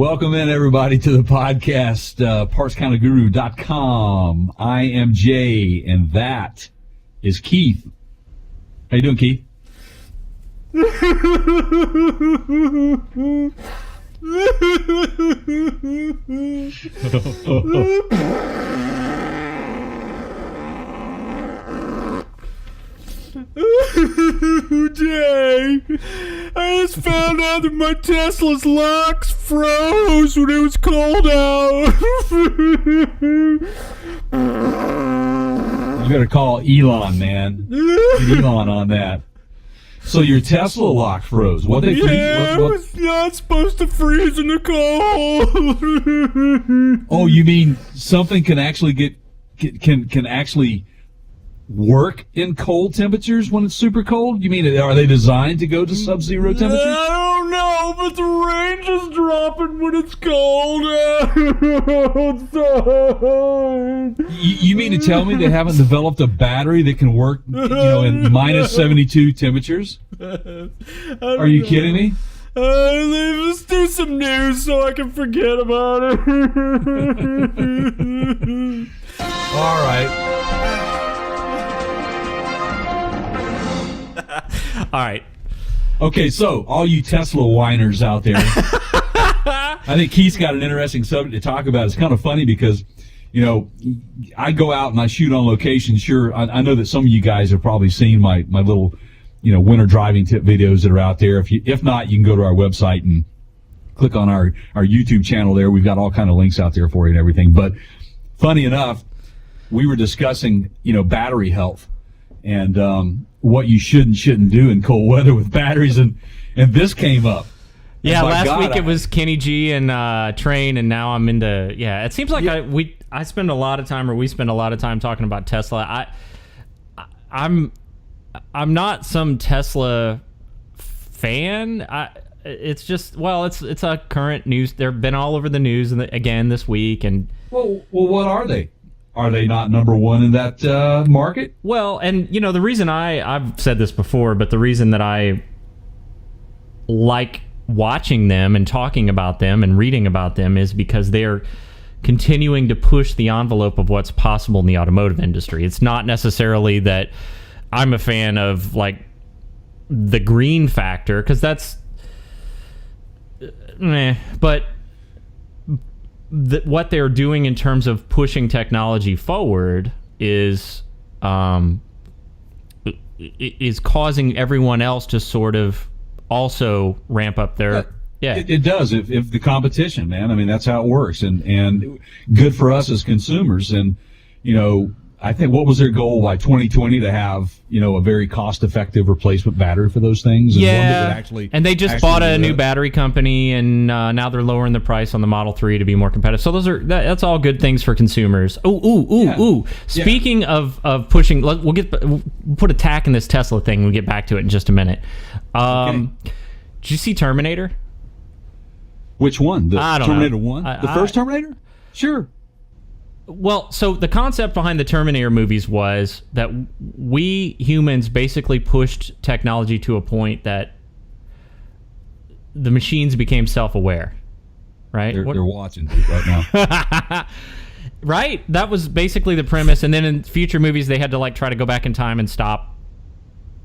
Welcome in, everybody, to the podcast, partscounterguru.com. I am Jay, and that is Keith. How you doing, Keith? Jay, I just found out that my Tesla's locks froze when it was cold out. You better call Elon, man. Get Elon on that. So your Tesla lock froze. What they freeze? Yeah, it was not supposed to freeze in the cold. Oh, you mean something can actually can actually work in cold temperatures when it's super cold? You mean, are they designed to go to sub-zero temperatures? I don't know, but the range is dropping when it's cold outside. You mean to tell me they haven't developed a battery that can work, in minus 72 temperatures? Are you kidding me? Let's do some news so I can forget about it. All right. All right. Okay, so all you Tesla whiners out there, I think Keith's got an interesting subject to talk about. It's kind of funny because, I go out and I shoot on location. Sure, I know that some of you guys have probably seen my little, winter driving tip videos that are out there. If not, you can go to our website and click on our YouTube channel there. We've got all kind of links out there for you and everything. But funny enough, we were discussing, battery health and what you should and shouldn't do in cold weather with batteries, and this came up. Yeah, last week it was Kenny G and Train, and now I'm into. Yeah, it seems like I spend a lot of time, or we spend a lot of time talking about Tesla. I'm not some Tesla fan. It's just it's a current news. They've been all over the news again this week, and well, what are they? Are they not number one in that market? Well, and the reason I've said this before, but the reason that I like watching them and talking about them and reading about them is because they're continuing to push the envelope of what's possible in the automotive industry. It's not necessarily that I'm a fan of the green factor, because that's but what they're doing in terms of pushing technology forward is causing everyone else to sort of also ramp up their It does if the competition, man. I mean, that's how it works, and good for us as consumers. And I think, what was their goal by 2020 to have a very cost-effective replacement battery for those things? And one that would and they just bought a new battery company, and now they're lowering the price on the Model 3 to be more competitive. So that's all good things for consumers. Ooh. Speaking of pushing, we'll put a tack in this Tesla thing. We'll get back to it in just a minute. Okay. Did you see Terminator? Which one? I don't Terminator know. 1? The first Terminator? Sure. Well, so the concept behind the Terminator movies was that we humans basically pushed technology to a point that the machines became self-aware, right? They're watching right now. Right? That was basically the premise. And then in future movies, they had to try to go back in time and stop.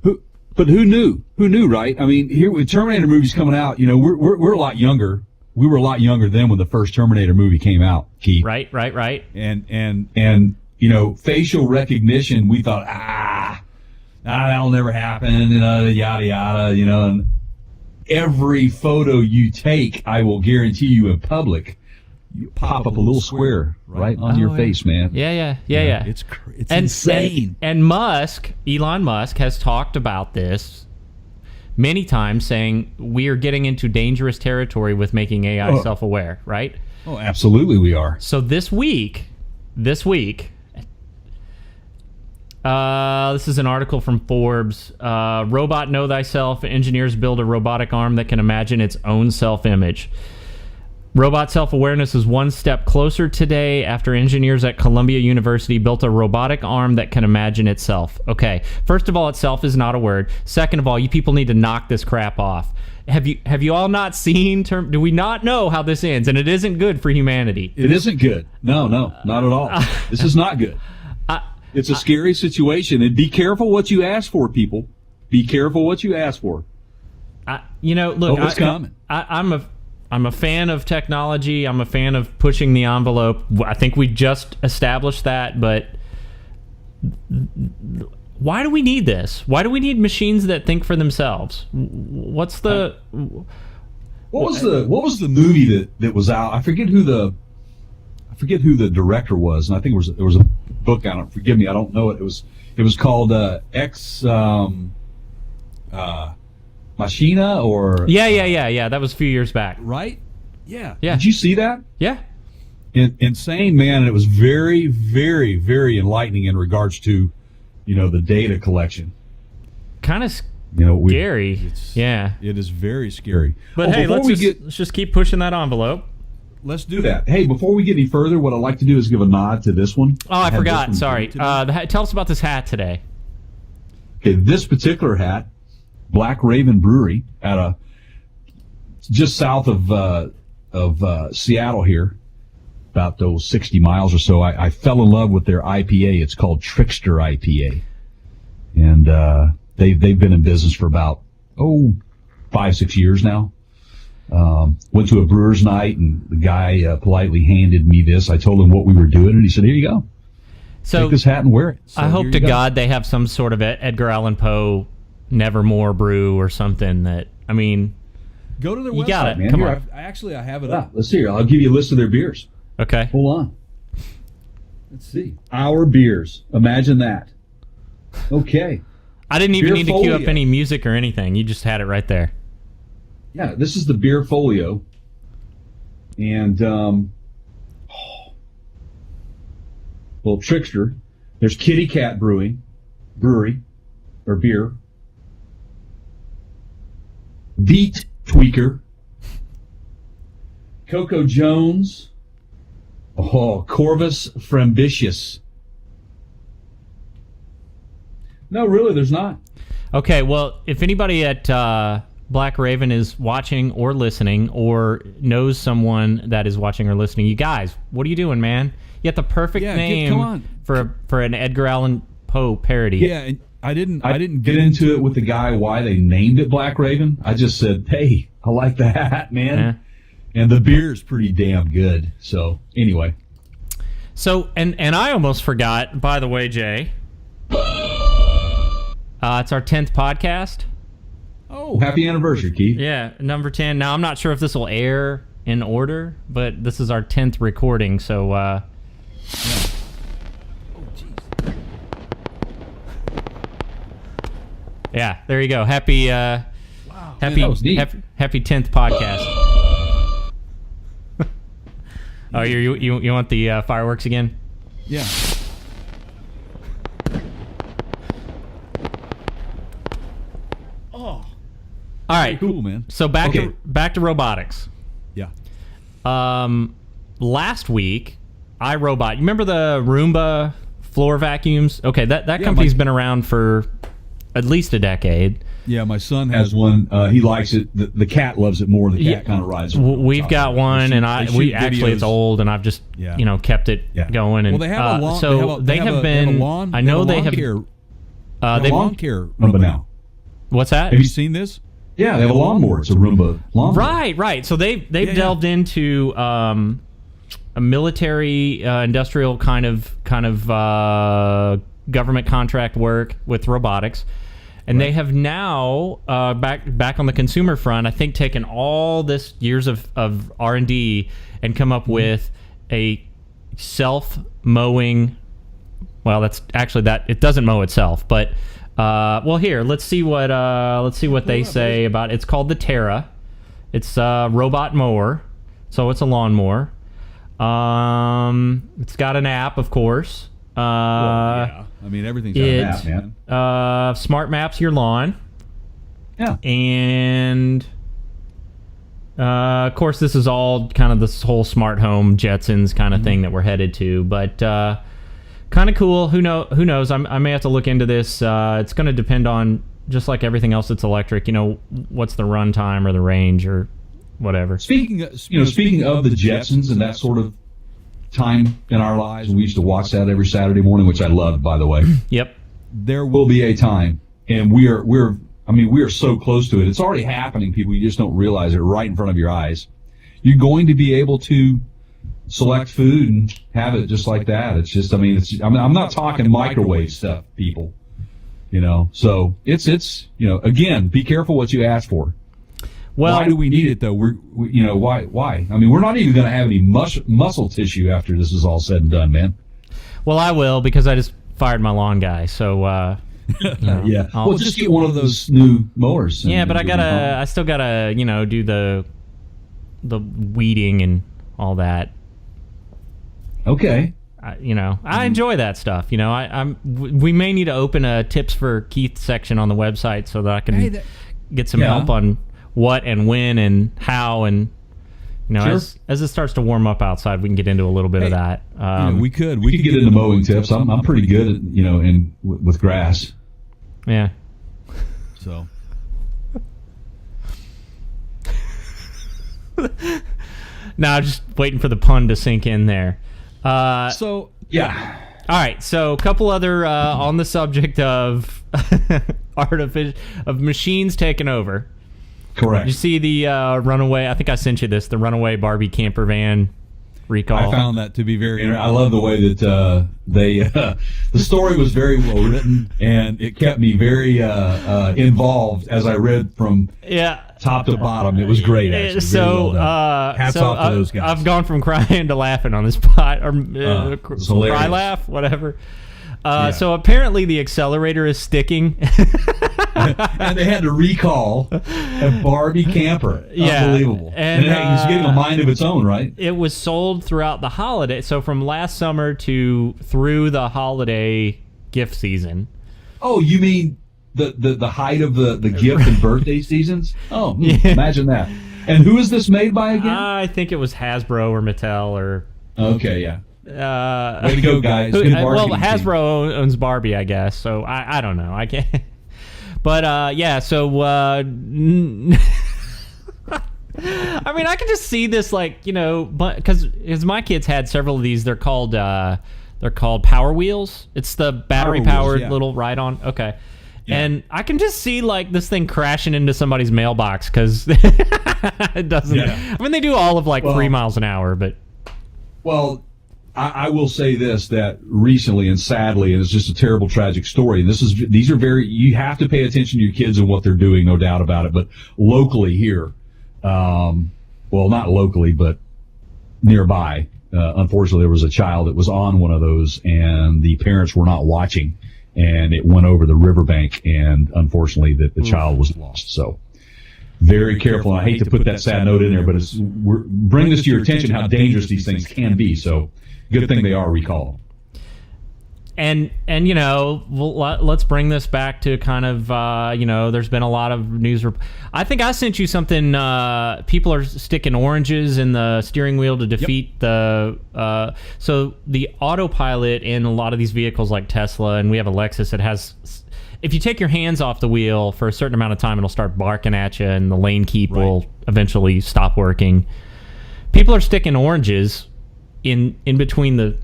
But who knew? Who knew, right? I mean, here with Terminator movies coming out, we're a lot younger. We were a lot younger then when the first Terminator movie came out, Keith. Right. And facial recognition, we thought, that'll never happen, yada, yada, and every photo you take, I will guarantee you in public, you pop up a little square right on your face, man. Yeah. It's insane. And Elon Musk has talked about this many times, saying we are getting into dangerous territory with making AI self-aware, right? Oh, absolutely we are. So this week, this is an article from Forbes. Robot Know Thyself. Engineers build a robotic arm that can imagine its own self-image. Robot self-awareness is one step closer today after engineers at Columbia University built a robotic arm that can imagine itself. Okay, first of all, itself is not a word. Second of all, you people need to knock this crap off. Have you all not seen? Do we not know how this ends? And it isn't good for humanity. It isn't good. No, not at all. This is not good. It's a scary situation, and be careful what you ask for, people. Be careful what you ask for. Look, it's coming. I'm a fan of technology. I'm a fan of pushing the envelope. I think we just established that, but why do we need this? Why do we need machines that think for themselves? What's the what was the movie that was out? I forget who the director was, and I think there was a book on it. Forgive me, I don't know it. It was called Ex Machina, or yeah. That was a few years back, right? Yeah. Yeah. Did you see that? Yeah. Insane, man, and it was very, very, very enlightening in regards to, the data collection. Kind of scary. Yeah. It is very scary. But hey, let's just keep pushing that envelope. Let's do that. Hey, before we get any further, what I'd like to do is give a nod to this one. Oh, I forgot. Sorry. Tell us about this hat today. Okay, this particular hat, Black Raven Brewery, just south of Seattle here, about those 60 miles or so. I fell in love with their IPA. It's called Trickster IPA, and they've been in business for about 5-6 years now. Went to a brewer's night, and the guy politely handed me this. I told him what we were doing, and he said, "Here you go. So take this hat and wear it." So I hope to God they have some sort of Edgar Allan Poe Nevermore brew or something that, go to their website, got it. Man. Come Here, on. I have it up. Let's see here. I'll give you a list of their beers. Okay. Hold on. Let's see. Our beers. Imagine that. Okay. I didn't even Beer need to cue up folio. any music or anything. You just had it right there. Yeah, this is the beer folio. And, well, Trickster. There's Kitty Cat Brewery, or beer. Beat Tweaker. Coco Jones. Corvus Frambitious. No, really, there's not. Okay, well, if anybody at Black Raven is watching or listening, or knows someone that is watching or listening, you guys, what are you doing, man? You got the perfect name come on. for an Edgar Allan Poe parody. Yeah, and I didn't get into it with the guy why they named it Black Raven. I just said, hey, I like the hat, man. Yeah. And the beer is pretty damn good. So, anyway. So, and I almost forgot, by the way, Jay. It's our 10th podcast. Oh, happy anniversary, Keith. Yeah, number 10. Now, I'm not sure if this will air in order, but this is our 10th recording, so... Oh, jeez. Yeah, there you go. Happy Man, that was neat. happy 10th podcast. Oh, you want the fireworks again? Yeah. All right. Cool, man. So back to robotics. Yeah. Last week, iRobot. You remember the Roomba floor vacuums? Okay, that company's been around for at least a decade. Yeah, my son has one. He likes it. The cat loves it more. The cat kind of rides it. We've got one, and it's old, and I've just kept it going. And well, they have a lawn. So they have a lawn. I know they have lawn care Roomba now. What's that? Have you seen this? Yeah, they have a lawnmower. It's a Roomba lawnmower. Right. So they've delved into a military, industrial kind of government contract work with robotics. And they have now, back on the consumer front, I think taken all this years of R&D and come up with a self-mowing. Well, that's actually that it doesn't mow itself, but here let's see what they say about it. It's called the Terra. It's a robot mower, so it's a lawnmower. It's got an app, of course. I mean, everything's on an app, man. Smart maps your lawn. Yeah. And Of course, this is all kind of this whole smart home Jetsons kind of thing that we're headed to, but kind of cool. Who knows? I may have to look into this. It's going to depend on, just like everything else that's electric, what's the run time or the range or whatever. Speaking of the Jetsons and that sort of time in our lives, we used to watch that every Saturday morning, which I loved, by the way. Yep. There will be a time, and we are so close to it. It's already happening, people. You just don't realize it right in front of your eyes. You're going to be able to select food and have it just like that. It's just, I'm not talking microwave stuff, people. So it's again, be careful what you ask for. Well, why do we need it though? Why? We're not even going to have any muscle tissue after this is all said and done, man. Well, I will, because I just fired my lawn guy. So, yeah. Well, just get one of those new mowers. But I still gotta, do the weeding and all that. Okay. I enjoy that stuff. We may need to open a tips for Keith section on the website so that I can get some help on what and when and how, and sure. as it starts to warm up outside, we can get into a little bit of that. We could get into mowing tips. I'm pretty good at with grass. Yeah. So. No, just waiting for the pun to sink in there. Yeah. All right, so a couple other on the subject of of machines taking over. Correct. You see the Runaway, I think I sent you this, the Runaway Barbie camper van recall. I found that to be very interesting. I love the way that the story was very well written, and it kept me very involved as I read from top to bottom. It was great, actually. So, hats off to those guys. I've gone from crying to laughing on this pot, or cry, laugh, whatever. So apparently the accelerator is sticking. And they had to recall a Barbie camper. Yeah. Unbelievable. And it's getting a mind of its own, right? It was sold throughout the holiday. So from last summer through the holiday gift season. Oh, you mean the height of the gift and birthday seasons? Oh, imagine that. And who is this made by again? I think it was Hasbro or Mattel or... Okay, yeah. Way to go, guys. Good Hasbro owns Barbie, I guess. So I don't know. I can't... But so I can just see this, because my kids had several of these. They're called Power Wheels. It's the battery powered little ride-on. Okay. Yeah. And I can just see this thing crashing into somebody's mailbox because it doesn't. Yeah. They do all of 3 miles an hour, but. Well, I will say this, that recently and sadly, and it's just a terrible, tragic story. These are you have to pay attention to your kids and what they're doing, no doubt about it. But locally here, well, not locally, but nearby, unfortunately, there was a child that was on one of those, and the parents were not watching, and it went over the riverbank, and unfortunately, the child was lost. So. Very careful, and I hate to put that sad note in there, but bring this to your attention how dangerous these things can be. So, good thing they are recalled. And let's bring this back to kind of there's been a lot of news. I think I sent you something. People are sticking oranges in the steering wheel to defeat the autopilot in a lot of these vehicles like Tesla, and we have a Lexus that has. If you take your hands off the wheel for a certain amount of time, it'll start barking at you, and the lane keep will eventually stop working. People are sticking oranges in between the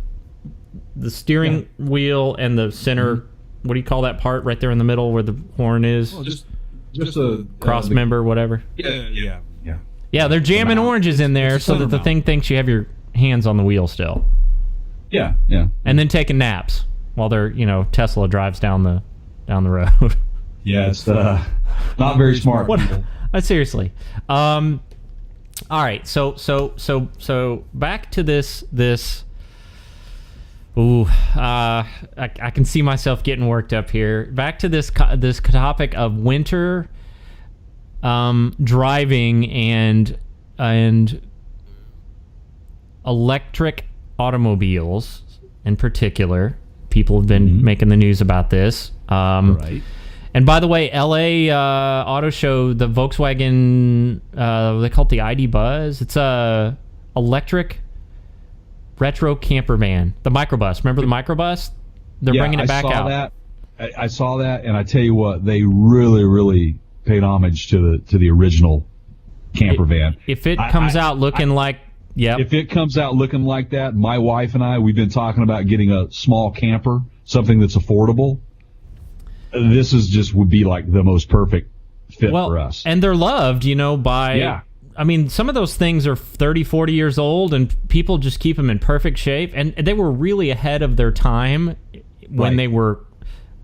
steering wheel and the center. Mm-hmm. What do you call that part right there in the middle where the horn is? Well, just a cross member, whatever. Yeah. They're jamming oranges in there so that the thing thinks you have your hands on the wheel still. Yeah. And then taking naps while Tesla drives down the road. Yeah, it's not very smart. Seriously. All right, so back to this. Ooh, I can see myself getting worked up here. Back to this topic of winter driving and electric automobiles in particular. People have been making the news about this. Right. And by the way, LA Auto Show, the Volkswagen, they call it the ID Buzz. It's a electric retro camper van. The microbus. Remember the microbus? They're bringing it back out. I saw that, and I tell you what, they really, really paid homage to the original camper van. If it comes out looking like, if it comes out looking like that, my wife and I, we've been talking about getting a small camper, something that's affordable. This would be like the most perfect fit for us. And they're loved, by, I mean, some of those things are 30, 40 years old, and people just keep them in perfect shape. And they were really ahead of their time when they were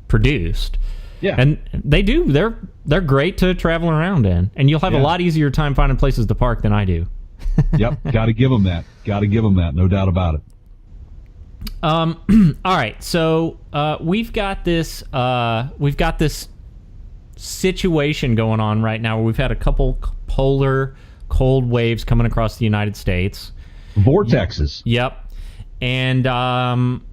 produced. Yeah. And they do. They're great to travel around in. And you'll have a lot easier time finding places to park than I do. Yep. Got to give them that. No doubt about it. All right, so we've got this situation going on right now where we've had a couple polar cold waves coming across the United States. Vortexes. Yep. And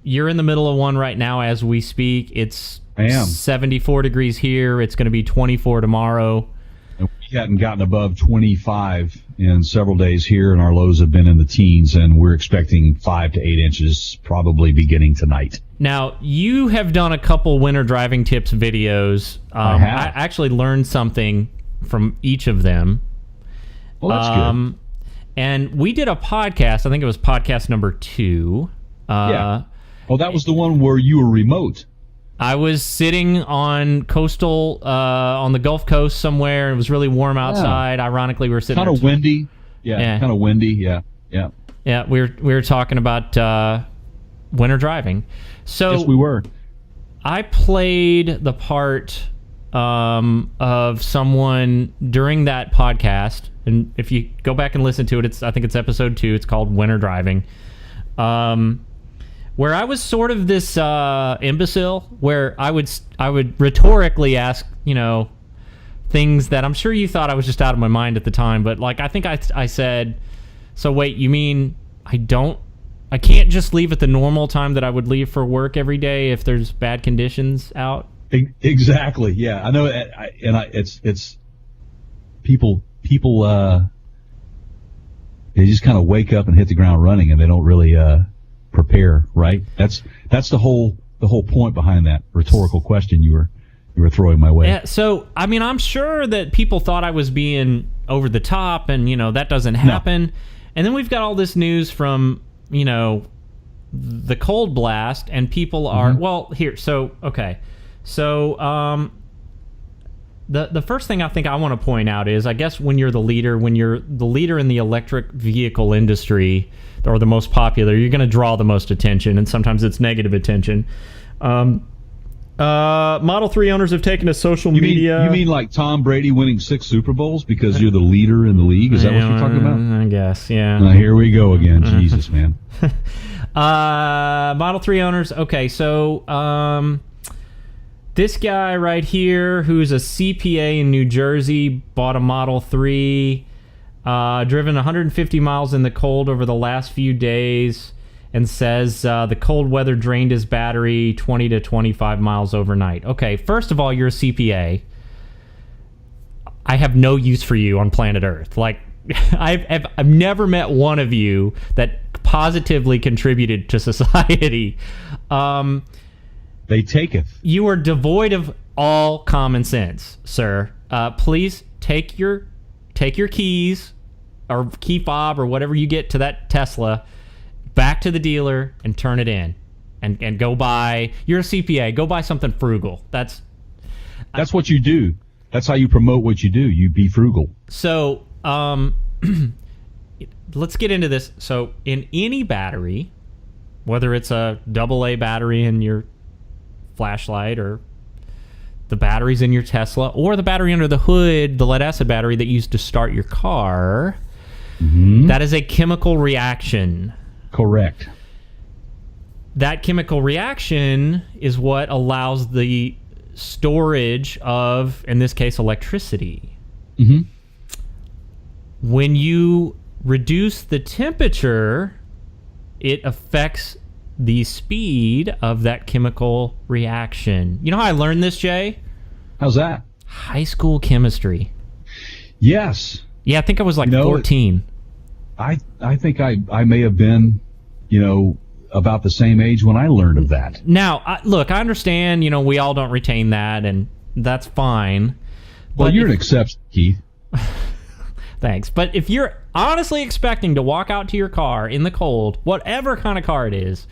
you're in the middle of one right now as we speak. It's 74 degrees here. It's going to be 24 tomorrow. And we hadn't gotten above 25 in several days here, and our lows have been in the teens, and we're expecting 5 to 8 inches probably beginning tonight. Now, you have done a couple winter driving tips videos. I have. I actually learned something from each of them. Well, that's good. And we did a podcast. I think it was podcast number 2. Yeah. Well, that was the one where you were remote. I was sitting on on the Gulf Coast somewhere. It was really warm outside. Ironically, we were sitting kind of windy. Yeah, kind of windy. Yeah. Yeah, we were talking about winter driving. So yes, we were. I played the part of someone during that podcast, and if you go back and listen to it, I think it's episode 2. It's called Winter Driving. Where I was sort of this imbecile, where I would rhetorically ask, things that I'm sure you thought I was just out of my mind at the time, but like I think I said, so wait, you mean I can't just leave at the normal time that I would leave for work every day if there's bad conditions out? Exactly. Yeah, I know. It's people. They just kind of wake up and hit the ground running, and they don't really prepare, right? That's the whole point behind that rhetorical question you were throwing my way. Yeah, so I mean, I'm sure that people thought I was being over the top, and that doesn't happen. No. And then we've got all this news from the cold blast, and people are the first thing I think I want to point out is, I guess when you're the leader in the electric vehicle industry, or the most popular, you're going to draw the most attention, and sometimes it's negative attention. Model 3 owners have taken to social media. You mean like Tom Brady winning 6 Super Bowls because you're the leader in the league? Is that what you're talking about? I guess, yeah. Here we go again. Jesus, man. Model 3 owners. Okay, so this guy right here, who's a CPA in New Jersey, bought a Model 3, driven 150 miles in the cold over the last few days, and says the cold weather drained his battery 20 to 25 miles overnight. Okay, first of all, you're a CPA. I have no use for you on planet Earth. Like, I've never met one of you that positively contributed to society. They taketh. You are devoid of all common sense, sir. Please take your keys or key fob or whatever you get to that Tesla back to the dealer and turn it in, and go buy. You're a CPA. Go buy something frugal. That's what you do. That's how you promote what you do. You be frugal. So, let's get into this. So, in any battery, whether it's a AA battery in your flashlight, or the batteries in your Tesla, or the battery under the hood, the lead acid battery that you used to start your car, that is a chemical reaction. Correct. That chemical reaction is what allows the storage of, in this case, electricity. When you reduce the temperature, it affects the speed of that chemical reaction. You know how I learned this, Jay? How's that? High school chemistry. Yes. Yeah, I think I was like 14. I think I may have been, about the same age when I learned of that. Now, look, I understand, we all don't retain that, and that's fine. Well, you're an exception, Keith. Thanks. But if you're honestly expecting to walk out to your car in the cold, whatever kind of car it is,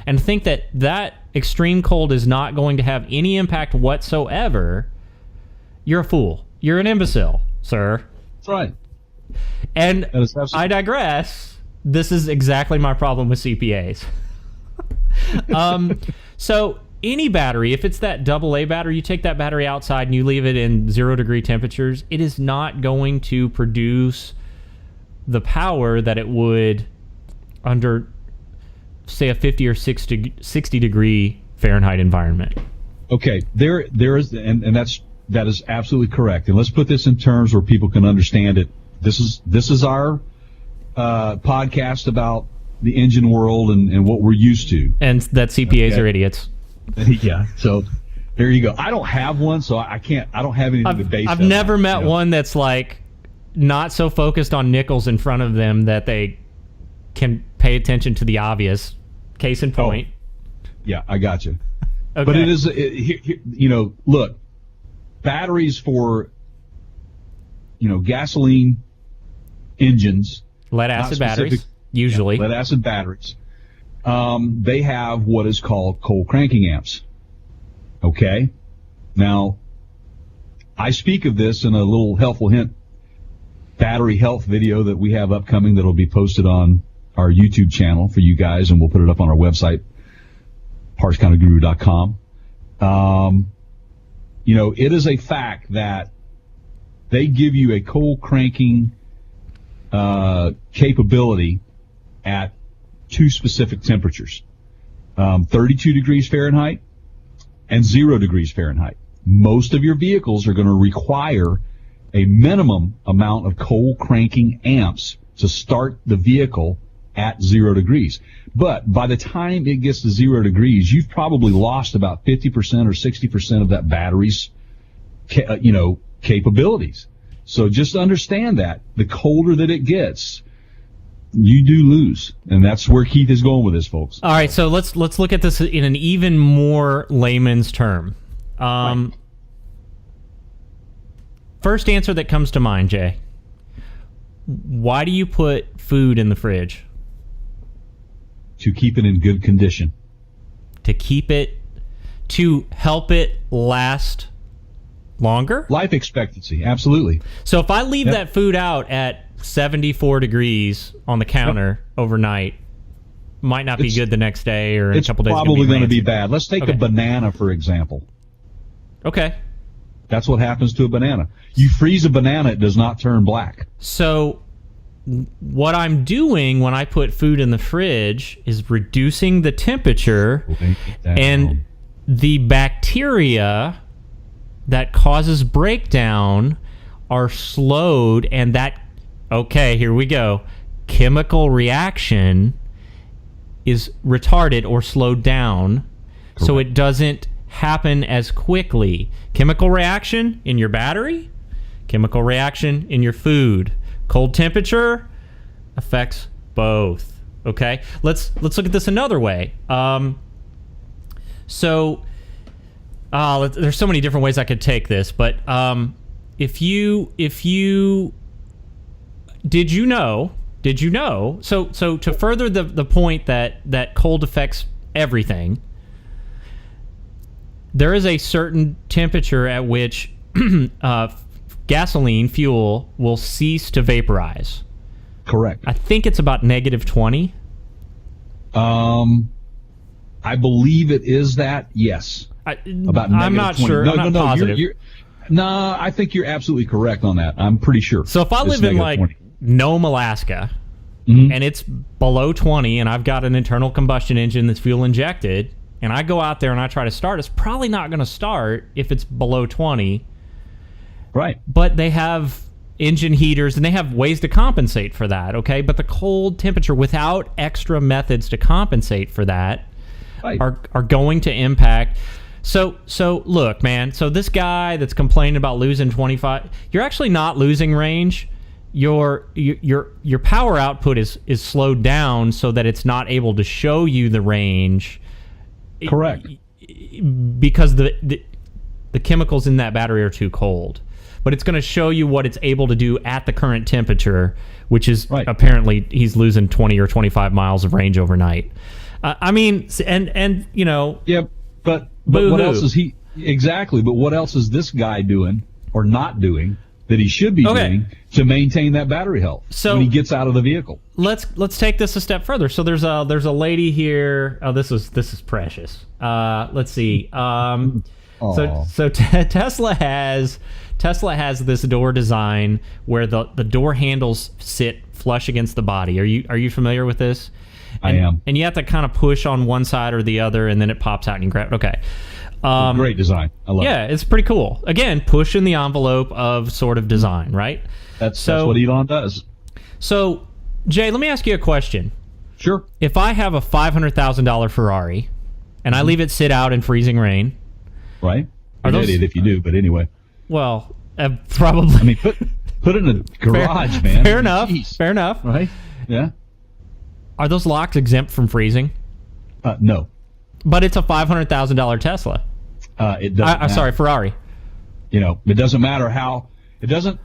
and think that extreme cold is not going to have any impact whatsoever, you're a fool. You're an imbecile, sir. That's right. And I digress. This is exactly my problem with CPAs. So any battery, if it's that AA battery, you take that battery outside and you leave it in 0-degree temperatures, it is not going to produce the power that it would under, say, a 50 or 60-degree Fahrenheit environment. Okay, there is, and that is absolutely correct. And let's put this in terms where people can understand it. This is our podcast about the engine world and what we're used to. And that CPAs are idiots. Yeah. So there you go. I don't have one, so I don't have anything to base. I've never met one that's like not so focused on nickels in front of them that they can pay attention to the obvious. Case in point. Oh, yeah, I got you. Okay. But it is, look, batteries for, gasoline engines, lead acid batteries, usually. Lead acid batteries. They have what is called cold cranking amps. Okay? Now, I speak of this in a little helpful hint battery health video that we have upcoming that will be posted on our YouTube channel for you guys, and we'll put it up on our website, partscounterguru.com. It is a fact that they give you a cold cranking capability at two specific temperatures, 32 degrees Fahrenheit and 0 degrees Fahrenheit. Most of your vehicles are going to require a minimum amount of cold cranking amps to start the vehicle at 0 degrees. But by the time it gets to 0 degrees, you've probably lost about 50% or 60% of that battery's, capabilities. So just understand that the colder that it gets, you do lose, and that's where Keith is going with this, folks. All right, so let's look at this in an even more layman's term. Right. First answer that comes to mind, Jay. Why do you put food in the fridge? To keep it in good condition. To help it last longer? Life expectancy, absolutely. So if I leave that food out at 74 degrees on the counter overnight, might not be good the next day, or in a couple days. It's probably going to be bad. Let's take a banana, for example. Okay. That's what happens to a banana. You freeze a banana, it does not turn black. So what I'm doing when I put food in the fridge is reducing the temperature, and the bacteria that causes breakdown are slowed, and that, okay, here we go, chemical reaction is retarded or slowed down. Correct. So it doesn't happen as quickly. Chemical reaction in your battery, chemical reaction in your food. Cold temperature affects both. Okay, let's look at this another way. There's so many different ways I could take this, but if you did you know? So to further the point that cold affects everything, there is a certain temperature at which gasoline fuel will cease to vaporize. Correct. I think it's about -20. I believe it is that. Yes. I'm not sure. I'm not positive. I think you're absolutely correct on that. I'm pretty sure. So if I live in like 20. Nome, Alaska, and it's below 20, and I've got an internal combustion engine that's fuel injected, and I go out there and I try to start, it's probably not going to start if it's below 20. Right. But they have engine heaters, and they have ways to compensate for that, okay? But the cold temperature, without extra methods to compensate for that, right, are going to impact. So look, man. So this guy that's complaining about losing 25, you're actually not losing range. Your power output is slowed down so that it's not able to show you the range. Correct. Because the chemicals in that battery are too cold. But it's going to show you what it's able to do at the current temperature, which is apparently he's losing 20 or 25 miles of range overnight. I mean, and you know. Yeah, but what else is he exactly? But what else is this guy doing or not doing that he should be doing to maintain that battery health when he gets out of the vehicle? Let's take this a step further. So there's a lady here. Oh, this is precious. Let's see. So Tesla has this door design where the door handles sit flush against the body. Are you familiar with this? I am. And you have to kind of push on one side or the other, and then it pops out and you grab it. Okay. Great design. I love it. Yeah, it's pretty cool. Again, pushing the envelope of sort of design, right? That's what Elon does. So, Jay, let me ask you a question. Sure. If I have a $500,000 Ferrari and I leave it sit out in freezing rain, right? You're an idiot if you do, but anyway. Well, probably. I mean, put it in a garage, man. Fair enough. Jeez. Fair enough. Right? Yeah. Are those locks exempt from freezing? No. But it's a $500,000 Tesla. It doesn't. Sorry, Ferrari. You know, it doesn't matter how. It doesn't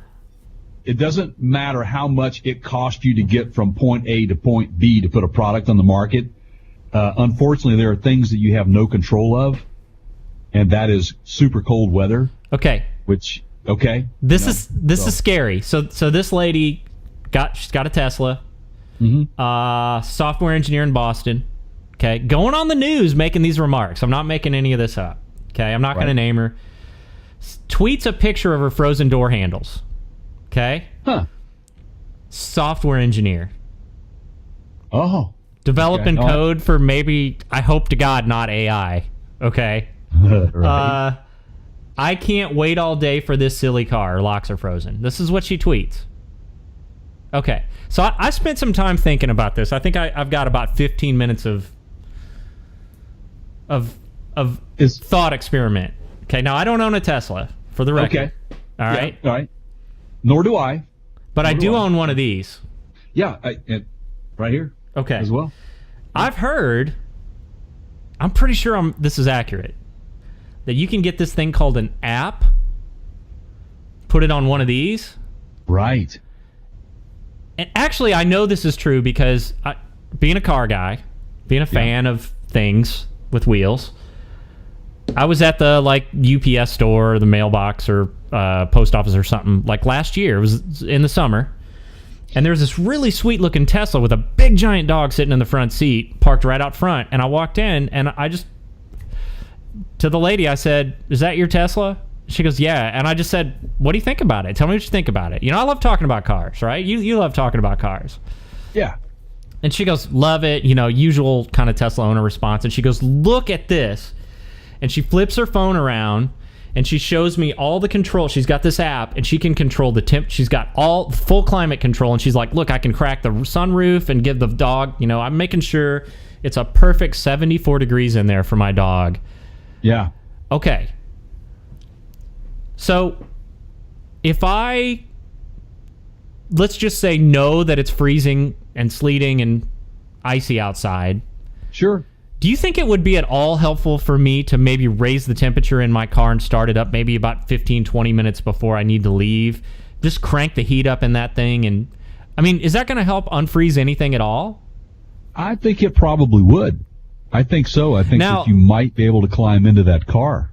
matter how much it cost you to get from point A to point B to put a product on the market. Unfortunately, there are things that you have no control of, and that is super cold weather. Okay. This is scary. So this lady she's got a Tesla. Software engineer in Boston. Okay, going on the news making these remarks. I'm not making any of this up. Okay, I'm not going to name her. Tweets a picture of her frozen door handles. Okay. Huh. Software engineer. Oh. Developing code for maybe, I hope to God, not AI. Okay. Right. I can't wait all day for this silly car. Locks are frozen. This is what she tweets. Okay. So I spent some time thinking about this. I think I've got about 15 minutes of thought experiment. Okay. Now, I don't own a Tesla, for the record. Okay. All right. All right. Nor do I. But I do own one of these. Yeah. Right here. Okay. As well. I've heard, I'm pretty sure this is accurate, that you can get this thing called an app, put it on one of these. Right. And actually, I know this is true because being a car guy, being a fan of things with wheels, I was at the UPS store or the mailbox or post office or something last year. It was in the summer. And there was this really sweet looking Tesla with a big giant dog sitting in the front seat, parked right out front. And I walked in and to the lady, I said, "Is that your Tesla?" She goes, "Yeah." And I just said, "What do you think about it? Tell me what you think about it." You know, I love talking about cars, right? You love talking about cars. Yeah. And she goes, "Love it." You know, usual kind of Tesla owner response. And she goes, "Look at this." And she flips her phone around and she shows me all the control. She's got this app and she can control the temp. She's got all full climate control. And she's like, "Look, I can crack the sunroof and give the dog, I'm making sure it's a perfect 74 degrees in there for my dog." Yeah. Okay. So let's just say know that it's freezing and sleeting and icy outside. Sure. Do you think it would be at all helpful for me to maybe raise the temperature in my car and start it up maybe about 15, 20 minutes before I need to leave? Just crank the heat up in that thing. And I mean, is that going to help unfreeze anything at all? I think it probably would. I think so. I think that you might be able to climb into that car.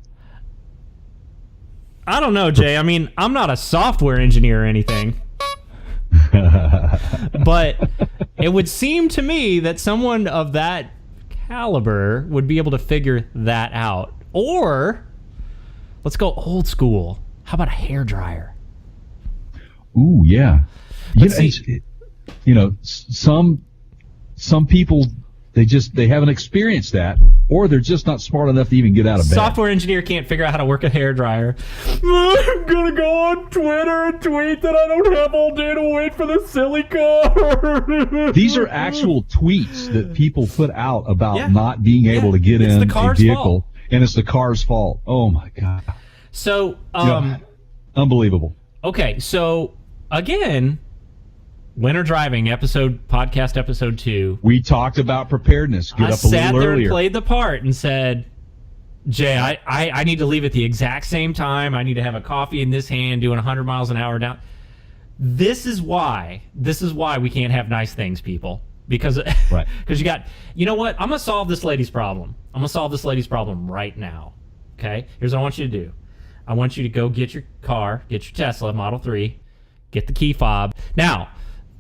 I don't know, Jay. I mean, I'm not a software engineer or anything. But it would seem to me that someone of that caliber would be able to figure that out. Or let's go old school. How about a hairdryer? Ooh, yeah. Some people they haven't experienced that, or they're just not smart enough to even get out of bed. Software engineer can't figure out how to work a hairdryer. I'm gonna go on Twitter and tweet that I don't have all day to wait for the silly car. These are actual tweets that people put out about not being able to get in a vehicle. Fault. and it's the car's fault. Oh my God. So, unbelievable. Okay, so again, winter driving podcast episode 2. We talked about preparedness. Get I up a sat little there earlier. and played the part and said, Jay, I need to leave at the exact same time. I need to have a coffee in this hand doing 100 miles an hour down. This is why we can't have nice things, people. Because right. You got, you know what? I'm going to solve this lady's problem. I'm going to solve this lady's problem right now. Okay? Here's what I want you to do. I want you to go get your car, get your Tesla Model 3, get the key fob. Now,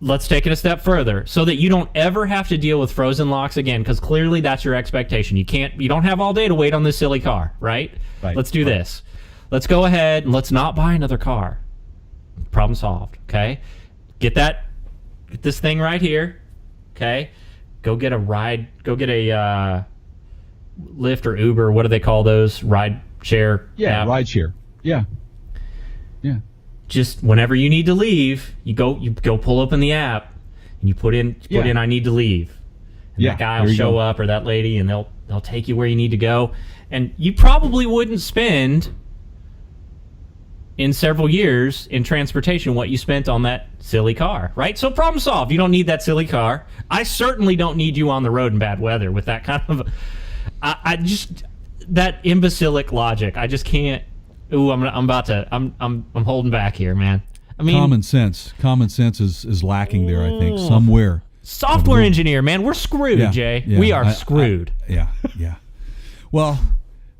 let's take it a step further so that you don't ever have to deal with frozen locks again, because clearly that's your expectation. You don't have all day to wait on this silly car, right? Let's do this. Let's go ahead and let's not buy another car. Problem solved, okay? Get this thing right here, okay? Go get a ride, go get a Lyft or Uber, what do they call those? Ride share? Yeah, ride share. Yeah. Yeah. Just whenever you need to leave, you go pull open the app and you put in I need to leave. And that guy will show up, or that lady, and they'll take you where you need to go. And you probably wouldn't spend in several years in transportation what you spent on that silly car, right? So problem solved. You don't need that silly car. I certainly don't need you on the road in bad weather with that kind of I just that imbecilic logic. I just can't. Ooh, I'm holding back here, man. I mean, common sense is lacking there, I think, somewhere. Software engineer, man, we're screwed, Jay. Yeah, we are screwed. Yeah. Well,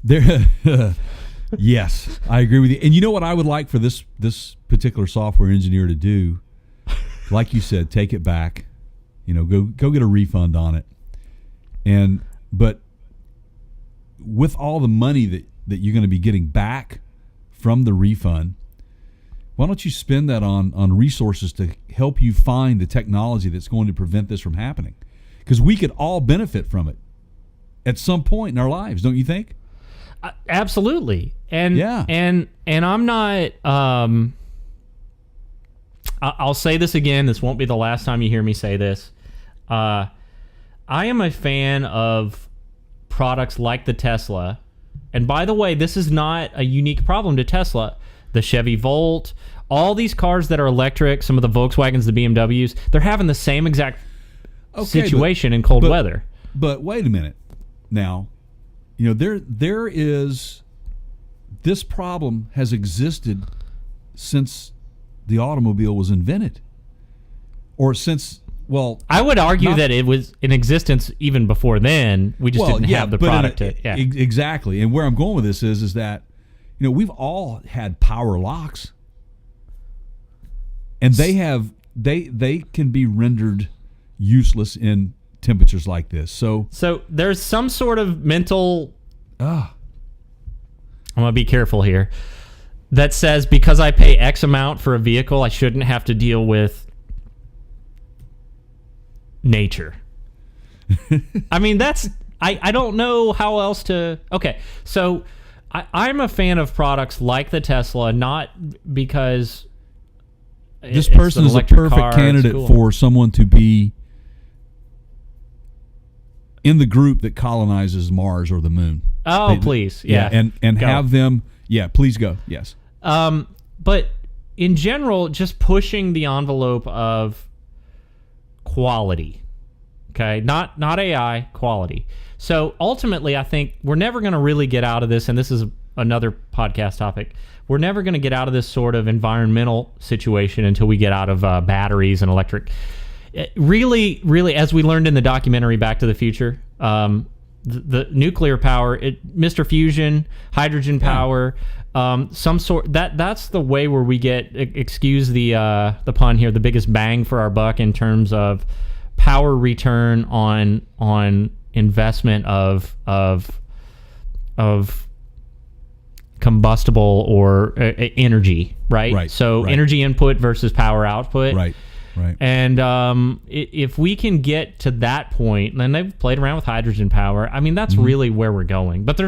there. Yes, I agree with you. And you know what I would like for this particular software engineer to do? Like you said, take it back. Go get a refund on it. But with all the money that you're going to be getting back from the refund, why don't you spend that on resources to help you find the technology that's going to prevent this from happening? Because we could all benefit from it at some point in our lives, don't you think? Absolutely. And I'm not I'll say this again, this won't be the last time you hear me say this. I am a fan of products like the Tesla. And by the way, this is not a unique problem to Tesla. The Chevy Volt, all these cars that are electric, some of the Volkswagens, the BMWs, they're having the same exact situation in cold weather. But wait a minute. Now, there is, this problem has existed since the automobile was invented. Or since, I would argue that it was in existence even before then. We just didn't have the product. Exactly. And where I'm going with this is that, we've all had power locks. And they can be rendered useless in temperatures like this. So there's some sort of mental I'm going to be careful here, that says because I pay X amount for a vehicle, I shouldn't have to deal with nature. I mean, I don't know how else to... Okay, so I'm a fan of products like the Tesla, not because... This person is a perfect candidate for someone to be in the group that colonizes Mars or the moon. Oh, please. Yeah. And have them... Yeah, please go. Yes. But in general, just pushing the envelope of quality. Okay? Not AI, quality. So ultimately, I think we're never going to really get out of this, and this is another podcast topic. We're never going to get out of this sort of environmental situation until we get out of batteries and electric. Really, as we learned in the documentary Back to the Future, the nuclear power, Mr. Fusion, hydrogen power, some sort that's the way where we get, excuse the pun here, the biggest bang for our buck in terms of power return on investment of combustible or energy, right? So energy input versus power output. Right. And if we can get to that point, then they've played around with hydrogen power. I mean, that's really where we're going. But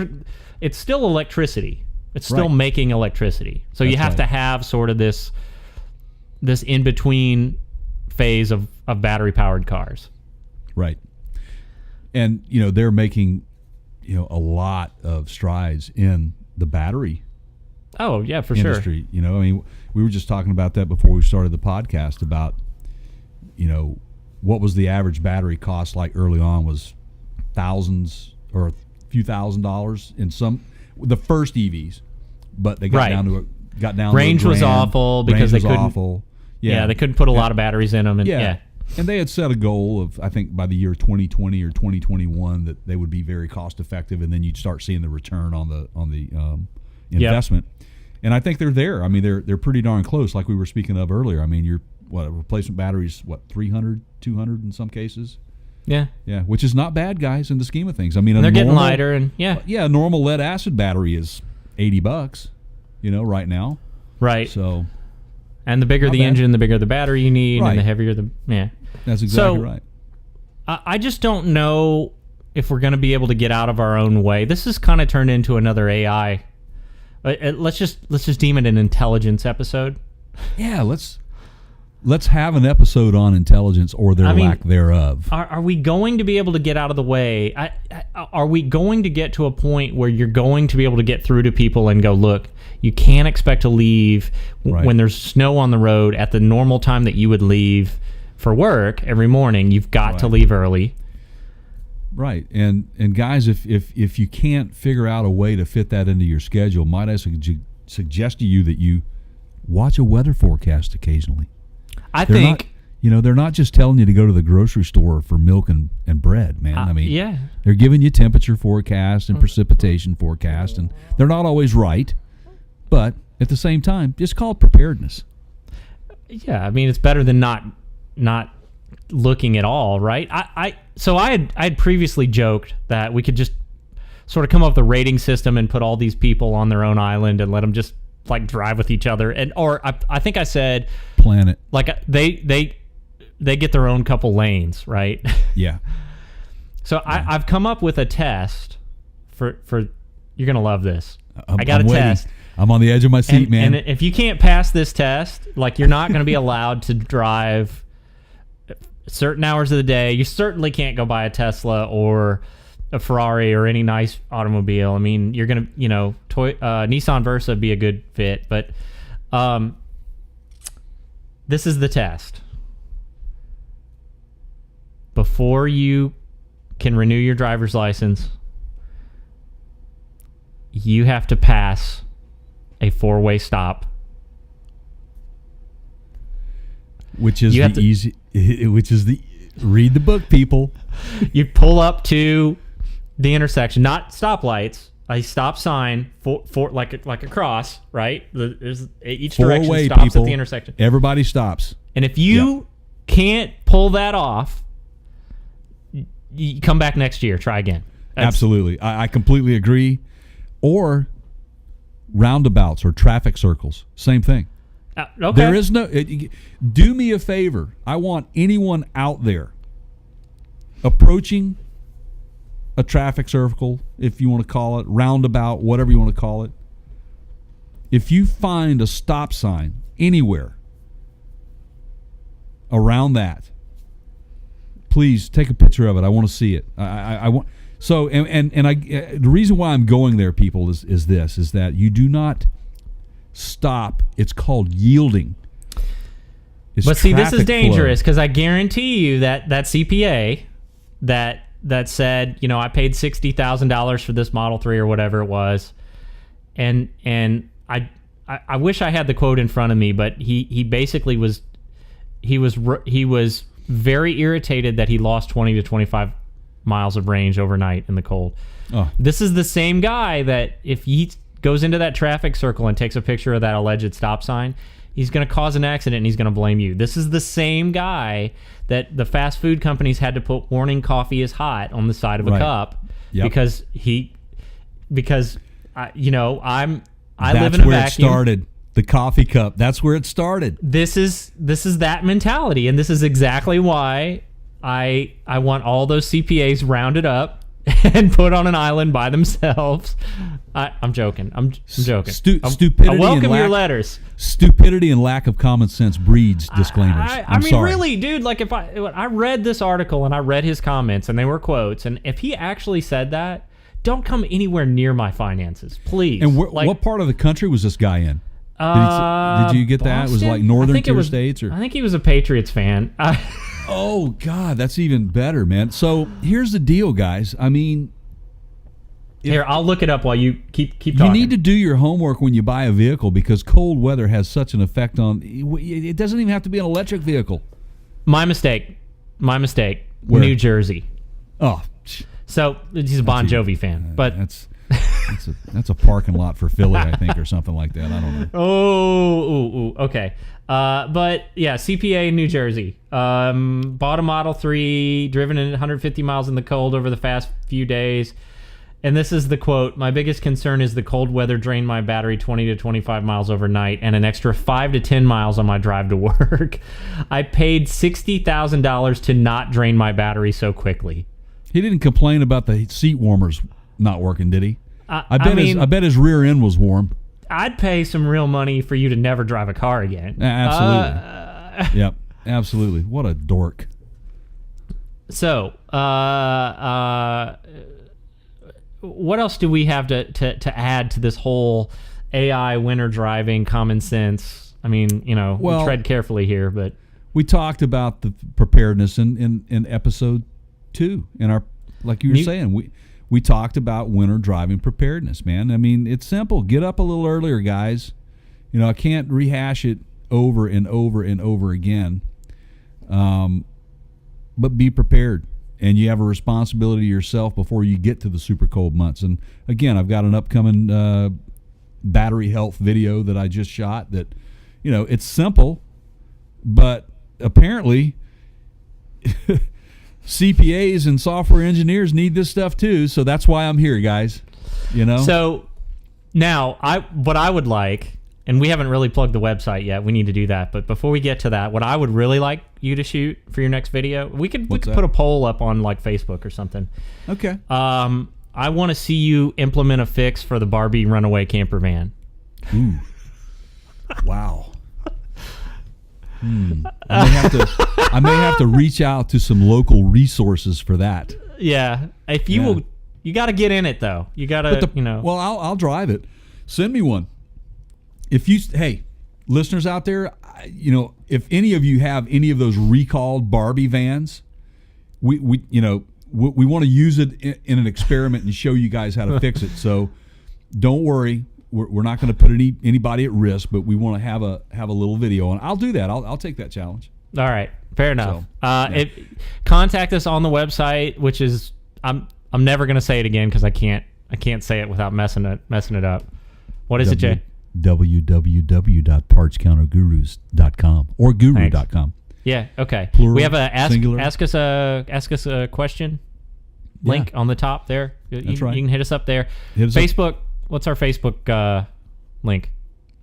it's still electricity. It's still making electricity. So you have to have sort of this in-between phase of battery-powered cars. Right. And, they're making a lot of strides in the battery Oh yeah, for industry. sure. I mean, we were just talking about that before we started the podcast about, what was the average battery cost like early on was thousands or a few $1,000s in the first EVs, but they got down range to was awful because they couldn't. Awful. Yeah, they couldn't put a lot of batteries in them, and And they had set a goal of, I think, by the year 2020 or 2021 that they would be very cost effective, and then you'd start seeing the return on the investment. And I think they're there. I mean, they're pretty darn close, like we were speaking of earlier. I mean, replacement batteries, 300, 200 in some cases. Yeah, which is not bad, guys, in the scheme of things. I mean, they're getting lighter, and a normal lead acid battery is $80, right now. Right. So, and the bigger the engine, the bigger the battery you need, right. and the heavier the That's exactly right. I just don't know if we're going to be able to get out of our own way. This has kind of turned into another AI. Let's just deem it an intelligence episode. Yeah, let's have an episode on intelligence or their lack thereof. Are we going to be able to get out of the way? Are we going to get to a point where you're going to be able to get through to people and go, look, you can't expect to leave when there's snow on the road at the normal time that you would leave for work every morning. You've got to leave early. Right. And guys, if you can't figure out a way to fit that into your schedule, might I suggest to you that you watch a weather forecast occasionally. They're not just telling you to go to the grocery store for milk and bread, man. I mean, they're giving you temperature forecast and precipitation forecast, and they're not always right, but at the same time, just call it preparedness. Yeah, I mean, it's better than not looking at all, right? I had previously joked that we could just sort of come up with a rating system and put all these people on their own island and let them just like drive with each other, or I think I said planet, like they get their own couple lanes, right? Yeah. So yeah. I've come up with a test for you're gonna love this. I got a test. I'm on the edge of my seat, man. And if you can't pass this test, like you're not gonna be allowed to drive certain hours of the day. You certainly can't go buy a Tesla or a Ferrari or any nice automobile. I mean, you're gonna, Nissan Versa would be a good fit, but this is the test. Before you can renew your driver's license, you have to pass a 4-way stop. Which is read the book, people. You pull up to the intersection, not stoplights, a stop sign for like a cross, right? There's each direction stops people, at the intersection. Everybody stops. And if you can't pull that off, you come back next year, try again. Absolutely. I completely agree. Or roundabouts or traffic circles, same thing. Okay. There is no. Do me a favor. I want anyone out there approaching a traffic circle, if you want to call it, roundabout, whatever you want to call it. If you find a stop sign anywhere around that, please take a picture of it. I want to see it. I want. So the reason why I'm going there, people, is that you do not stop. It's called yielding. But see, this is dangerous because I guarantee you that CPA that said, I paid $60,000 for this Model 3 or whatever it was, and I wish I had the quote in front of me, but he basically was very irritated that he lost 20 to 25 miles of range overnight in the cold. Oh. This is the same guy that if he goes into that traffic circle and takes a picture of that alleged stop sign, he's going to cause an accident and he's going to blame you. This is the same guy that the fast food companies had to put warning coffee is hot on the side of a cup because I live in a vacuum. That's where it started. The coffee cup. That's where it started. This is that mentality, and this is exactly why I want all those CPAs rounded up and put on an island by themselves. I'm joking. I'm joking. Stupidity. I welcome your letters. Stupidity and lack of common sense breeds disclaimers. I mean, sorry. Really, dude. Like, if I read this article and I read his comments and they were quotes, and if he actually said that, don't come anywhere near my finances, please. And what part of the country was this guy in? Did you get that? Was it like northern tier states? Or? I think he was a Patriots fan. Oh, God, that's even better, man. So here's the deal, guys. I mean... Here, I'll look it up while you keep talking. You need to do your homework when you buy a vehicle because cold weather has such an effect on... It doesn't even have to be an electric vehicle. My mistake. Where? New Jersey. Oh. So, he's a Bon Jovi fan. But That's a parking lot for Philly, I think, or something like that. I don't know. Okay. But yeah, CPA in New Jersey. Bought a Model 3, driven in 150 miles in the cold over the past few days. And this is the quote: "My biggest concern is the cold weather drained my battery 20 to 25 miles overnight and an extra 5 to 10 miles on my drive to work. I paid $60,000 to not drain my battery so quickly." He didn't complain about the seat warmers not working, did he? I bet his rear end was warm. I'd pay some real money for you to never drive a car again. Absolutely. Yep. Absolutely. What a dork. So, what else do we have to add to this whole AI winter driving common sense? I mean, we tread carefully here, but we talked about the preparedness in episode 2 in our, like you were saying, we talked about winter driving preparedness, man. I mean, it's simple. Get up a little earlier, guys. I can't rehash it over and over and over again. But be prepared. And you have a responsibility to yourself before you get to the super cold months. And again, I've got an upcoming battery health video that I just shot that, it's simple, but apparently CPAs and software engineers need this stuff too. So that's why I'm here, guys. So now what I would like, and we haven't really plugged the website yet. We need to do that. But before we get to that, what I would really like you to shoot for your next video, we could put a poll up on like Facebook or something. Okay. I want to see you implement a fix for the Barbie runaway camper van. Ooh. Wow. I may have to reach out to some local resources for that. Yeah. If you will, you got to get in it though. You got to, Well, I'll drive it. Send me one. Hey, listeners out there, if any of you have any of those recalled Barbie vans, we want to use it in an experiment and show you guys how to fix it. So don't worry, we're not going to put anybody at risk, but we want to have a little video, and I'll do that. I'll take that challenge. All right, fair enough. Contact us on the website, which is I'm never going to say it again because I can't say it without messing it up. What is it, Jay? www.partscountergurus.com or guru.com. Yeah, okay. Plural, we have a singular. ask us a question link on the top there. That's right. You can hit us up there. Facebook, what's our Facebook link?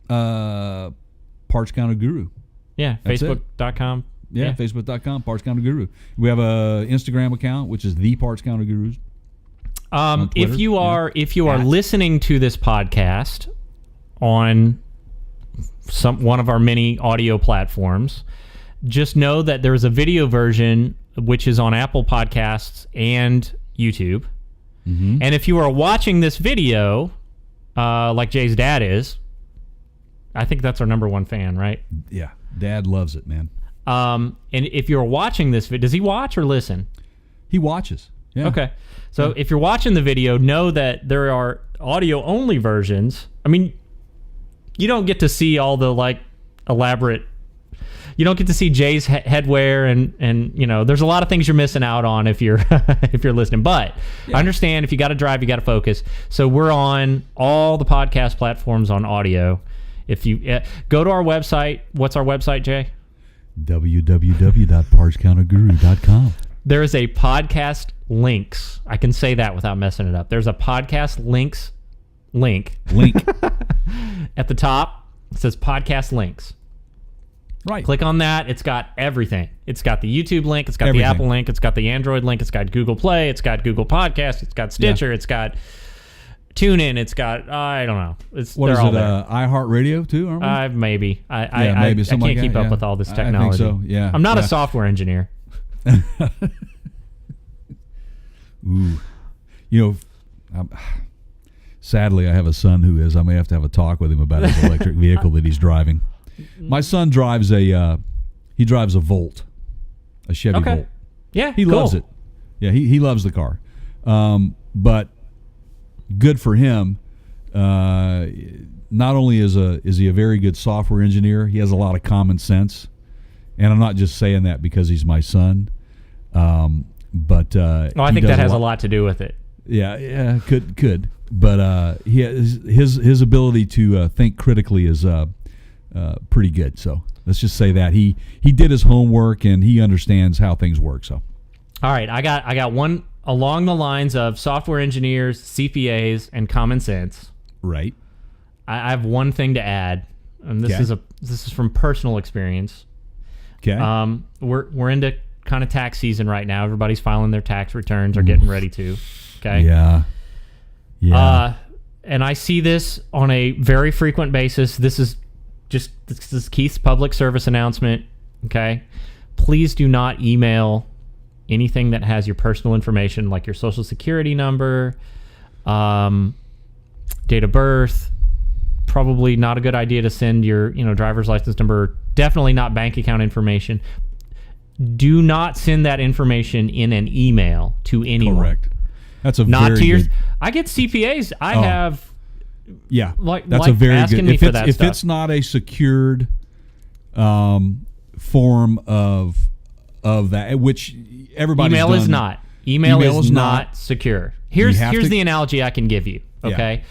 Parts Counter Guru. Yeah, facebook.com. Yeah, facebook.com, Parts Counter Guru. We have a Instagram account, which is the Parts Counter Gurus. If you are listening to this podcast on one of our many audio platforms, just know that there's a video version which is on Apple Podcasts and YouTube. Mm-hmm. And if you are watching this video, like Jay's dad is, I think that's our number one fan, right? Yeah, Dad loves it, man. And if you're watching this video, does he watch or listen? He watches. Yeah. Okay. So if you're watching the video, know that there are audio-only versions. I mean, you don't get to see all the elaborate. You don't get to see Jay's headwear and there's a lot of things you're missing out on if you're if you're listening. But I understand if you got to drive, you got to focus. So we're on all the podcast platforms on audio. If you go to our website, what's our website, Jay? www.partscounterguru.com. There is a podcast links. I can say that without messing it up. There's a podcast links link at the top. It says podcast links. Right. Click on that. It's got everything. It's got the YouTube link. It's got the Apple link. It's got the Android link. It's got Google Play. It's got Google Podcast. It's got Stitcher. Yeah. It's got TuneIn. It's got, I don't know. What is it? iHeartRadio too? Aren't we? Maybe. Maybe I can't like keep up with all this technology. I think so. Yeah. I'm not a software engineer. Ooh. sadly, I have a son who is. I may have to have a talk with him about his electric vehicle that he's driving. My son drives a Volt, a Chevy Volt. Yeah, he loves it. Yeah, he loves the car. But good for him. Not only is he a very good software engineer, he has a lot of common sense. And I'm not just saying that because he's my son. But I think that has a lot to do with it. Yeah, could. But he has, his ability to think critically is pretty good. So let's just say that he did his homework and he understands how things work. So, all right, I got one along the lines of software engineers, CPAs, and common sense. Right. I have one thing to add, and this is from personal experience. Okay. We're into kind of tax season right now. Everybody's filing their tax returns or getting ready to. Okay. Yeah. And I see this on a very frequent basis. This is Keith's public service announcement. Okay. Please do not email anything that has your personal information, like your social security number, date of birth. Probably not a good idea to send your, driver's license number. Definitely not bank account information. Do not send that information in an email to anyone. Correct. That's a not very to your. good. I get CPAs. I have. Yeah, that's a very good. If it's not a secured form of that, which everybody's email done. Is not. Email is not secure. Here's the analogy I can give you. Okay,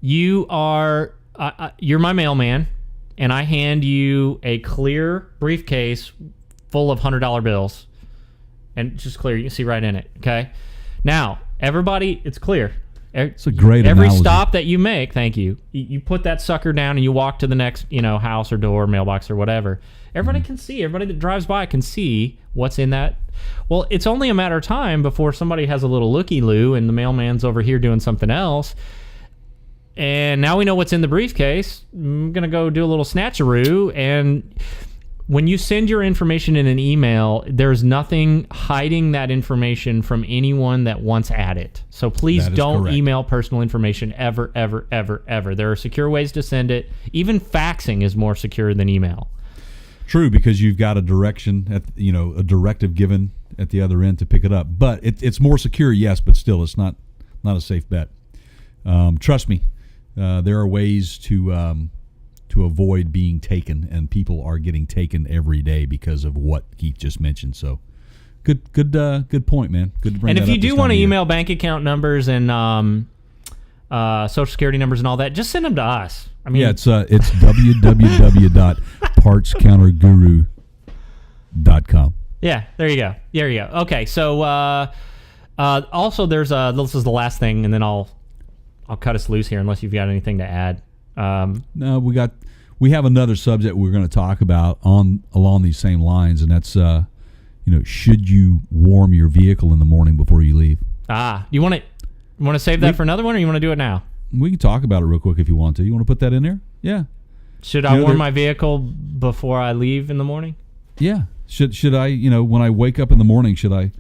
you are you're my mailman, and I hand you a clear briefcase full of $100 bills, and just clear. You can see right in it. Okay, now everybody, it's clear. It's a great every analogy. stop that you make. Thank you. You put that sucker down and you walk to the next, house or door, mailbox or whatever. Everybody can see. Everybody that drives by can see what's in that. Well, it's only a matter of time before somebody has a little looky-loo and the mailman's over here doing something else. And now we know what's in the briefcase. I'm going to go do a little snatcheroo. And when you send your information in an email, there's nothing hiding that information from anyone that wants at it. So please don't correct. email personal information ever, ever, ever, ever. There are secure ways to send it. Even faxing is more secure than email. True, because you've got a direction a directive given at the other end to pick it up. But it's more secure, yes, but still, it's not a safe bet. Trust me, there are ways to avoid being taken, and people are getting taken every day because of what Keith just mentioned. So, good point, man. Good to bring. And that if you up do this want to time of year. email bank account numbers and social security numbers and all that, just send them to us. I mean, yeah, it's www.partscounterguru.com. Yeah, there you go. Okay, so also there's this is the last thing, and then I'll cut us loose here unless you've got anything to add. No, we have another subject we're going to talk about along these same lines, and that's should you warm your vehicle in the morning before you leave? You want to save that for another one, or you want to do it now? We can talk about it real quick if you want to. You want to put that in there? Yeah. Should I warm my vehicle before I leave in the morning? Yeah. Should I, when I wake up in the morning, should I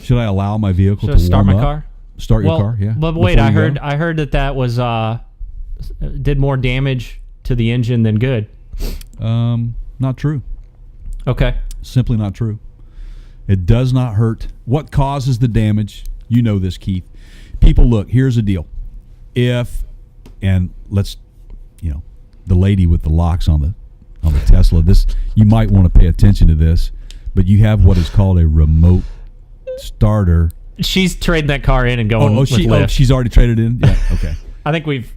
allow my vehicle to start warm my up? car? Start your car, yeah. But wait, I heard that was did more damage to the engine than good. Not true. Okay. Simply not true. It does not hurt. What causes the damage? You know this, Keith. People, look, here's the deal. The lady with the locks on the Tesla, this, you might want to pay attention to this, but you have what is called a remote starter. She's trading that car in and going with Lyft. She's already traded in? Yeah, okay. I think we've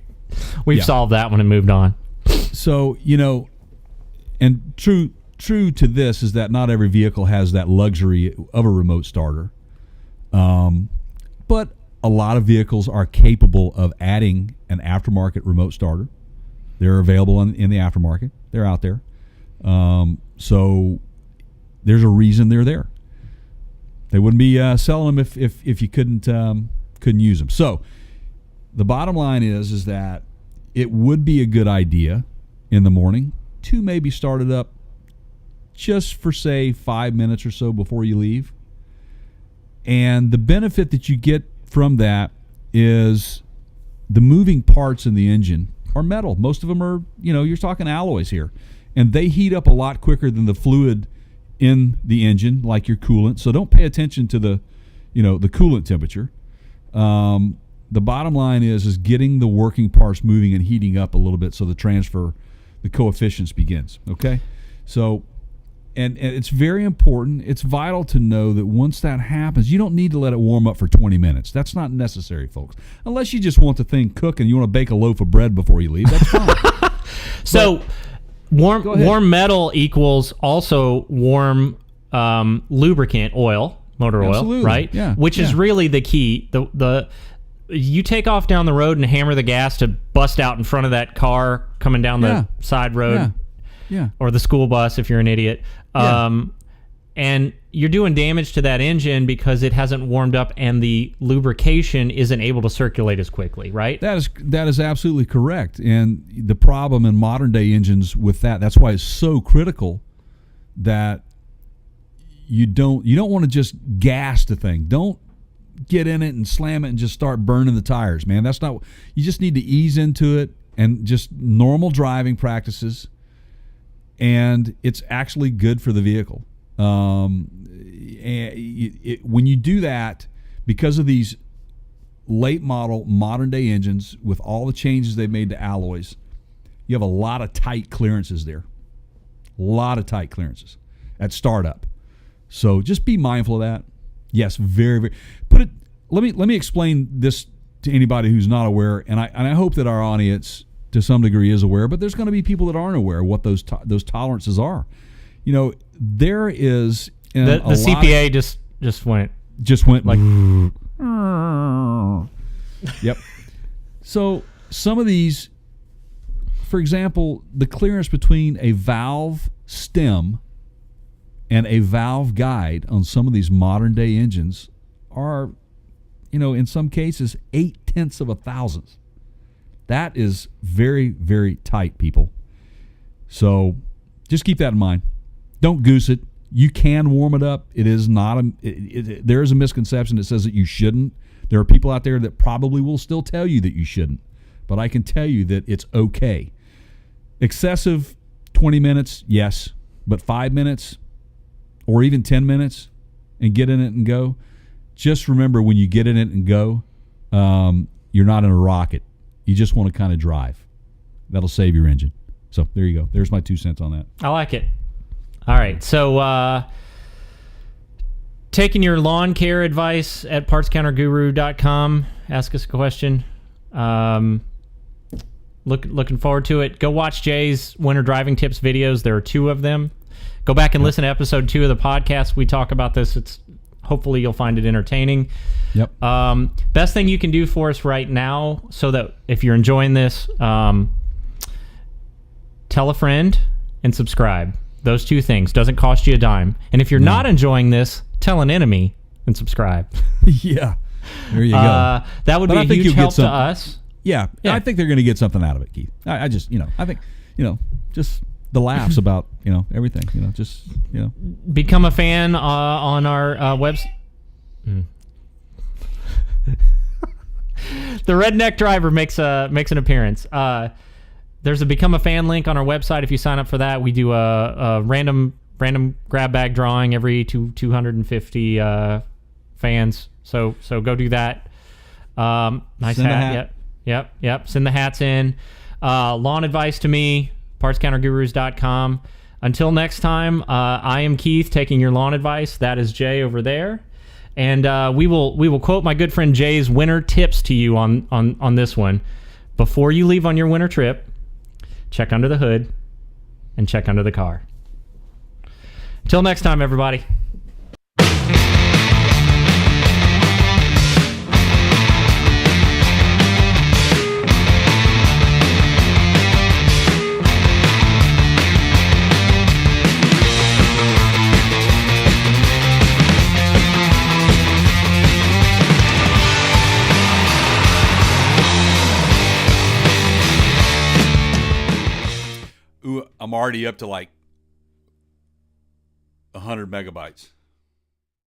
solved that one and moved on. So, and true to this is that not every vehicle has that luxury of a remote starter. But a lot of vehicles are capable of adding an aftermarket remote starter. They're available in the aftermarket. They're out there. So there's a reason they're there. They wouldn't be selling them if you couldn't use them. So the bottom line is that it would be a good idea in the morning to maybe start it up just for, say, 5 minutes or so before you leave. And the benefit that you get from that is the moving parts in the engine are metal. Most of them are, you're talking alloys here. And they heat up a lot quicker than the fluid in the engine, like your coolant. So don't pay attention to the coolant temperature. The bottom line is getting the working parts moving and heating up a little bit so the coefficients begins. Okay? So, and it's very important. It's vital to know that once that happens, you don't need to let it warm up for 20 minutes. That's not necessary, folks. Unless you just want the thing cooked and you want to bake a loaf of bread before you leave, that's fine. So, warm metal equals also warm lubricant oil, motor oil, Absolutely. right? Yeah. Which is really the key. You take off down the road and hammer the gas to bust out in front of that car coming down the side road, or the school bus if you're an idiot. And you're doing damage to that engine because it hasn't warmed up and the lubrication isn't able to circulate as quickly, right? That is absolutely correct. And the problem in modern day engines with that's why it's so critical that you don't want to just gas the thing. Don't get in it and slam it and just start burning the tires, man. That's not. You just need to ease into it and just normal driving practices, and it's actually good for the vehicle. When you do that, because of these late model modern day engines with all the changes they've made to alloys, you have a lot of tight clearances there. A lot of tight clearances at startup. So just be mindful of that. Yes, very, very. Let me explain this to anybody who's not aware, and I hope that our audience to some degree is aware, but there's going to be people that aren't aware of what those tolerances are. There is the CPA just went like yep. So some of these, for example, the clearance between a valve stem and a valve guide on some of these modern day engines are, in some cases 0.8 of a thousandth. That is very, very tight, people. So just keep that in mind. Don't goose it. You can warm it up. It is not there is a misconception that says that you shouldn't. There are people out there that probably will still tell you that you shouldn't. But I can tell you that it's okay. Excessive 20 minutes, yes. But 5 minutes or even 10 minutes and get in it and go. Just remember, when you get in it and go, you're not in a rocket. You just want to kind of drive. That'll save your engine. So there you go. There's my 2 cents on that. I like it. All right. So taking your lawn care advice at partscounterguru.com. Ask us a question. Looking forward to it. Go watch Jay's winter driving tips videos. There are 2 of them. Go back and listen to episode 2 of the podcast. We talk about this. Hopefully you'll find it entertaining. Yep. Best thing you can do for us right now, so that if you're enjoying this, tell a friend and subscribe. Those 2 things. Doesn't cost you a dime. And if you're not enjoying this, tell an enemy and subscribe. Yeah. There you go. That would be a huge help to us. Yeah. I think they're going to get something out of it, Keith. I just, I think, just the laughs about, everything, just. Become a fan on our website. The Redneck Driver makes an appearance. There's a Become a Fan link on our website. If you sign up for that, we do a random grab bag drawing every 250 fans. So go do that. Nice hat. Yep. Send the hats in. Lawn advice to me, partscountergurus.com. Until next time, I am Keith taking your lawn advice. That is Jay over there. And we will quote my good friend Jay's winter tips to you on this one. Before you leave on your winter trip, check under the hood and check under the car. Until next time, everybody. I'm already up to like 100 megabytes.